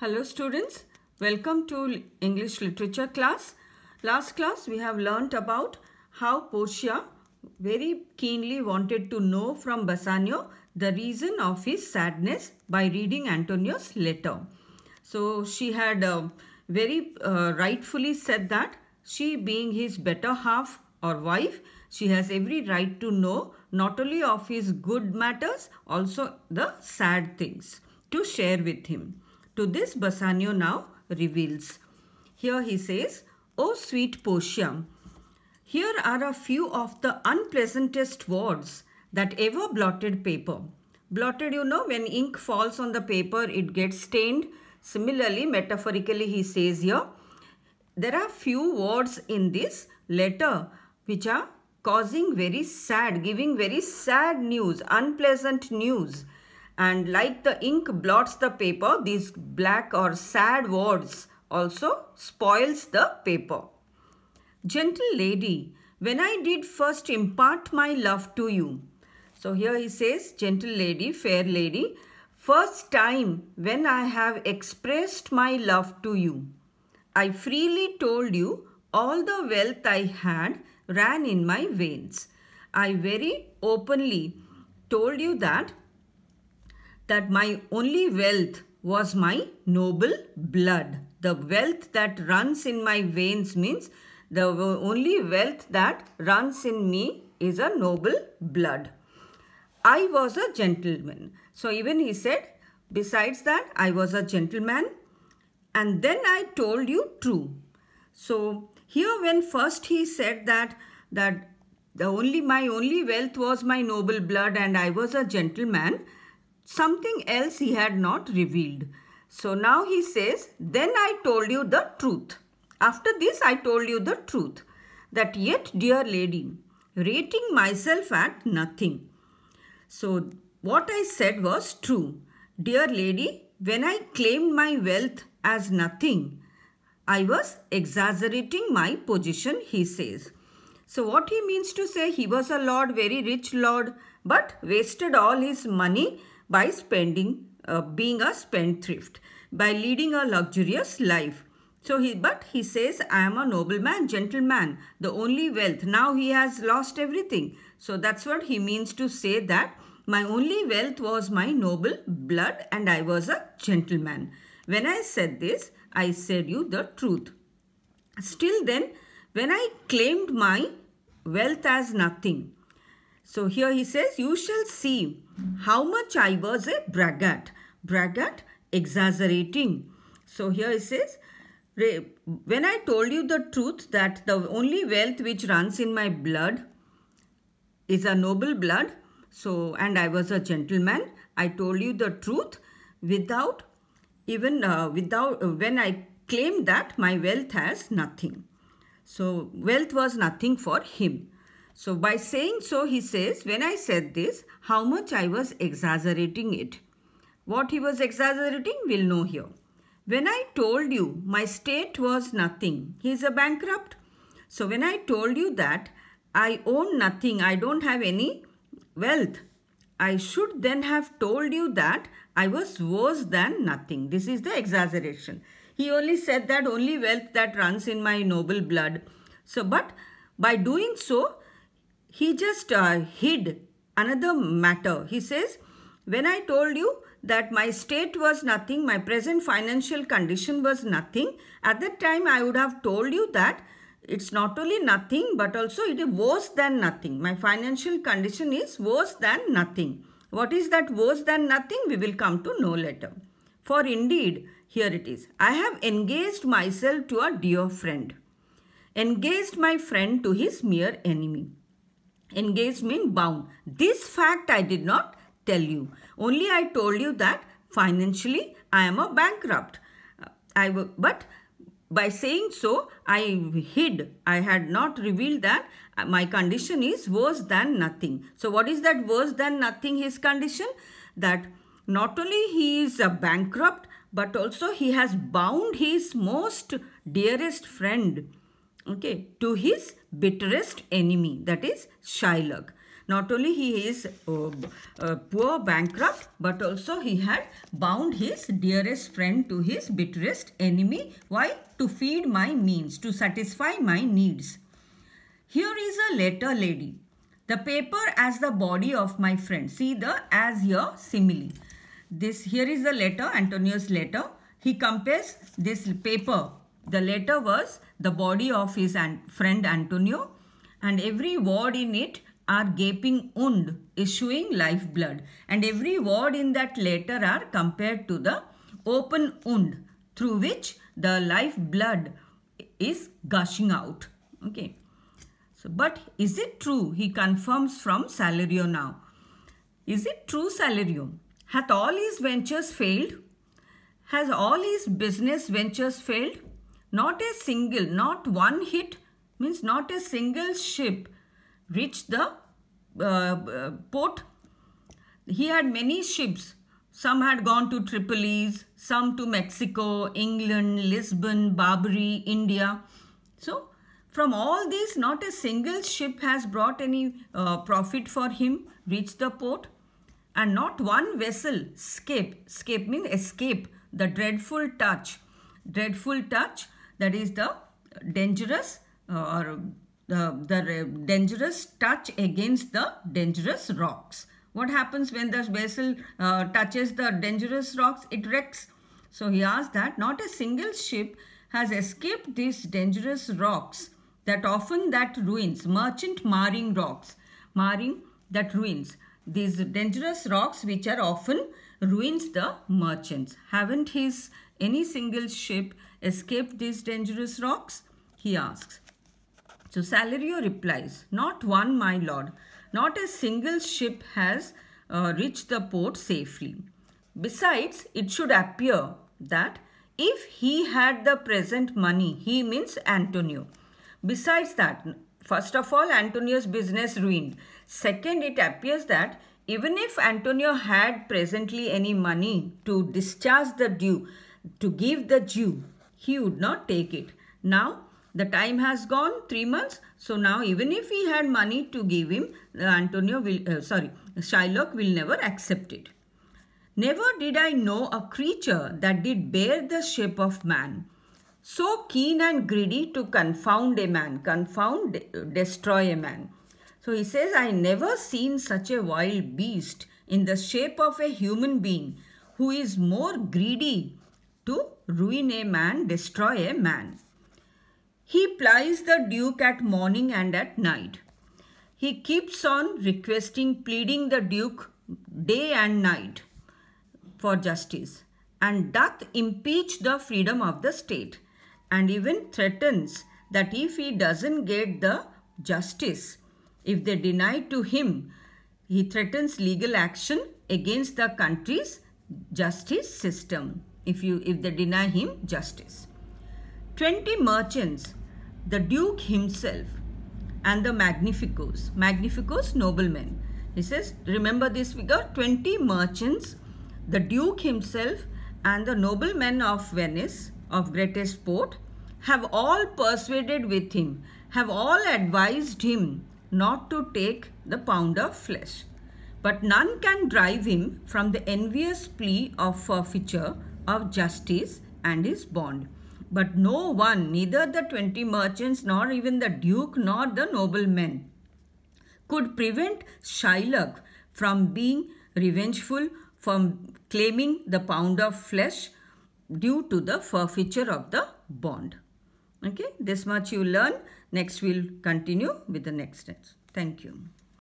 Hello students, welcome to English literature class. Last class we have learnt about how Portia very keenly wanted to know from Bassanio the reason of his sadness by reading Antonio's letter. So she had very rightfully said that she, being his better half or wife, she has every right to know not only of his good matters, also the sad things to share with him. To this Bassanio now reveals. Here he says, "O sweet Portia, here are a few of the unpleasantest words that ever blotted paper." Blotted, you know, when ink falls on the paper, it gets stained. Similarly, metaphorically, he says here, there are few words in this letter which are causing very sad, giving very sad news, unpleasant news. And like the ink blots the paper, these black or sad words also spoils the paper. "Gentle lady, when I did first impart my love to you." So here he says, gentle lady, fair lady, first time when I have expressed my love to you, I freely told you all the wealth I had ran in my veins. I very openly told you that my only wealth was my noble blood. The wealth that runs in my veins means the only wealth that runs in me is a noble blood. I was a gentleman. So even he said, besides that, I was a gentleman. And then I told you true. So here when first he said that my only wealth was my noble blood and I was a gentleman, something else he had not revealed. So now he says, then I told you the truth. After this I told you the truth, that yet, dear lady, rating myself at nothing. So what I said was true. Dear lady, when I claimed my wealth as nothing, I was exaggerating my position, he says. So what he means to say, he was a lord, very rich lord, but wasted all his money by spending, being a spendthrift, by leading a luxurious life. So he says, I am a nobleman, gentleman, the only wealth. Now he has lost everything. So that's what he means to say, that my only wealth was my noble blood and I was a gentleman. When I said this, I said you the truth. Still then, when I claimed my wealth as nothing. So here he says, you shall see how much I was a braggart. Braggart, exaggerating. So here he says, when I told you the truth that the only wealth which runs in my blood is a noble blood, so and I was a gentleman, I told you the truth when I claimed that my wealth has nothing. So wealth was nothing for him. So by saying so, he says, when I said this, how much I was exaggerating it. What he was exaggerating, we'll know here. When I told you my state was nothing, he is a bankrupt. So when I told you that I own nothing, I don't have any wealth, I should then have told you that I was worse than nothing. This is the exaggeration. He only said that only wealth that runs in my noble blood. So, but by doing so, he just hid another matter. He says, when I told you that my state was nothing, my present financial condition was nothing, at that time I would have told you that it's not only nothing, but also it is worse than nothing. My financial condition is worse than nothing. What is that worse than nothing? We will come to know later. For indeed, here it is, I have engaged myself to a dear friend. Engaged my friend to his mere enemy. Engaged means bound. This fact I did not tell you. Only I told you that financially I am a bankrupt. But by saying so, I hid. I had not revealed that my condition is worse than nothing. So what is that worse than nothing, his condition? That not only he is a bankrupt, but also he has bound his most dearest friend, okay, to his bitterest enemy, that is Shylock. Not only he is poor, bankrupt, but also he had bound his dearest friend to his bitterest enemy. Why? To feed my means, to satisfy my needs. Here is a letter, lady. The paper as the body of my friend. See the as here simile. Here is the letter, Antonio's letter. He compares this paper. The letter was the body of his friend Antonio, and every word in it are gaping wound, issuing lifeblood. And every word in that letter are compared to the open wound through which the lifeblood is gushing out. Okay. So, but is it true? He confirms from Salerio now. Is it true, Salerio? Hath all his ventures failed? Has all his business ventures failed? Not a single, not one hit, means not a single ship reached the port. He had many ships. Some had gone to Tripolis, some to Mexico, England, Lisbon, Barbary, India. So, from all these, not a single ship has brought any profit for him, reached the port. And not one vessel, escape means escape, the dreadful touch, that is the dangerous the dangerous touch against the dangerous rocks. What happens when the vessel touches the dangerous rocks? It wrecks. So he asks that not a single ship has escaped these dangerous rocks that often that ruins, merchant marring rocks, marring that ruins. These dangerous rocks which are often ruins the merchants. Haven't any single ship escaped these dangerous rocks? He asks. So Salerio replies, not one, my lord. Not a single ship has reached the port safely. Besides, it should appear that if he had the present money, he means Antonio. Besides that, first of all, Antonio's business ruined. Second, it appears that even if Antonio had presently any money to discharge the due, to give the Jew, he would not take it. Now, the time has gone, 3 months. So now, even if he had money to give him, Shylock will never accept it. Never did I know a creature that did bear the shape of man, so keen and greedy to confound a man, destroy a man. So he says, I never seen such a wild beast in the shape of a human being who is more greedy to ruin a man, destroy a man. He plies the Duke at morning and at night. He keeps on requesting, pleading the Duke day and night for justice, and doth impeach the freedom of the state, and even threatens that if he doesn't get the justice, if they deny to him, he threatens legal action against the country's justice system if they deny him justice. 20 merchants, the Duke himself, and the Magnificos noblemen. He says, remember this figure, 20 merchants, the Duke himself, and the noblemen of Venice, of greatest port, have all persuaded with him, have all advised him not to take the pound of flesh. But none can drive him from the envious plea of forfeiture of justice and his bond. But no one, neither the 20 merchants, nor even the Duke, nor the noblemen, could prevent Shylock from being revengeful, from claiming the pound of flesh due to the forfeiture of the bond. Okay, this much you learn. Next we'll continue with the next steps. Thank you.